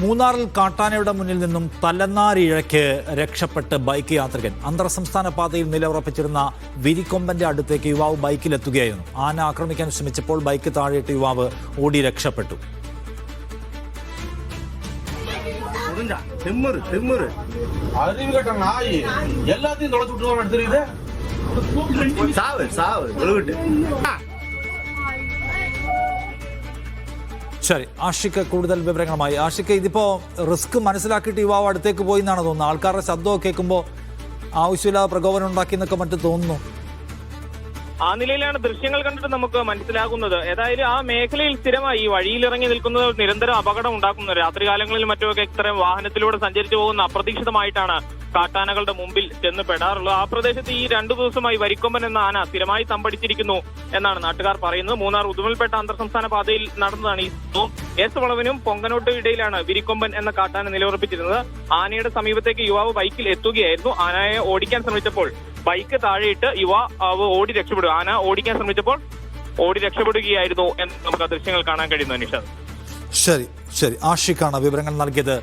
മൂന്നാറിൽ കാട്ടാനയുടെ മുന്നിൽ നിന്നും തലനാരിഴയ്ക്ക് രക്ഷപ്പെട്ട് ബൈക്ക് യാത്രികൻ. അന്തർ സംസ്ഥാന പാതയിൽ നിലയുറപ്പിച്ചിരുന്ന വിരിക്കൊമ്പന്റെ അടുത്തേക്ക് യുവാവ് ബൈക്കിലെത്തുകയായിരുന്നു. ആന ആക്രമിക്കാൻ ശ്രമിച്ചപ്പോൾ ബൈക്ക് താഴെയിട്ട് യുവാവ് ഓടി രക്ഷപ്പെട്ടു. ശരി, ആഷിക്ക് കൂടുതൽ വിവരങ്ങളുമായി. ആഷിക്ക്, ഇതിപ്പോ റിസ്ക് മനസ്സിലാക്കിയിട്ട് യുവാവ് അടുത്തേക്ക് പോയി എന്നാണ് തോന്നുന്നത്. ആൾക്കാരുടെ ശബ്ദമൊക്കെ കേൾക്കുമ്പോൾ ആവശ്യമില്ലാതെ പ്രകോപനം ഉണ്ടാക്കി എന്നൊക്കെ മറ്റും തോന്നുന്നു. ആ നിലയിലാണ് ദൃശ്യങ്ങൾ കണ്ടിട്ട് നമുക്ക് മനസ്സിലാകുന്നത്. ഏതായാലും ആ മേഖലയിൽ സ്ഥിരമായി ഈ വഴിയിലിറങ്ങി നിൽക്കുന്നത് നിരന്തരം അപകടം ഉണ്ടാക്കുന്നത്. രാത്രികാലങ്ങളിൽ മറ്റുമൊക്കെ ഇത്തരം വാഹനത്തിലൂടെ സഞ്ചരിച്ചു പോകുന്ന അപ്രതീക്ഷിതമായിട്ടാണ് കാട്ടാനകളുടെ മുമ്പിൽ ചെന്ന് പെടാറുള്ളത്. ആ പ്രദേശത്ത് ഈ 2 ദിവസമായി വരിക്കൊമ്പൻ എന്ന ആന സ്ഥിരമായി തമ്പടിച്ചിരിക്കുന്നു എന്നാണ് നാട്ടുകാർ പറയുന്നത്. മൂന്നാർ ഉദുമൽപേട്ട അന്തർ സംസ്ഥാന പാതയിൽ നടന്നതാണ് ഈ സംഭവം. എസ് വളവിനും പൊങ്കനോട്ട് ഇടയിലാണ് വിരിക്കൊമ്പൻ എന്ന കാട്ടാന നിലയുറപ്പിച്ചിരുന്നത്. ആനയുടെ സമീപത്തേക്ക് യുവാവ് ബൈക്കിൽ എത്തുകയായിരുന്നു. ആനയെ ഓടിക്കാൻ ശ്രമിച്ചപ്പോൾ ബൈക്ക് താഴെയിട്ട് യുവാവ് ഓടി രക്ഷപ്പെടുക. ആന ഓടിക്കാൻ ശ്രമിച്ചപ്പോൾ ഓടി രക്ഷപ്പെടുകയായിരുന്നു എന്ന് നമുക്ക് ആ ദൃശ്യങ്ങൾ കാണാൻ കഴിയുന്നു. നിഷാദ്, ശരി, ആഷിക്കാണ് വിവരങ്ങൾ നൽകിയത്.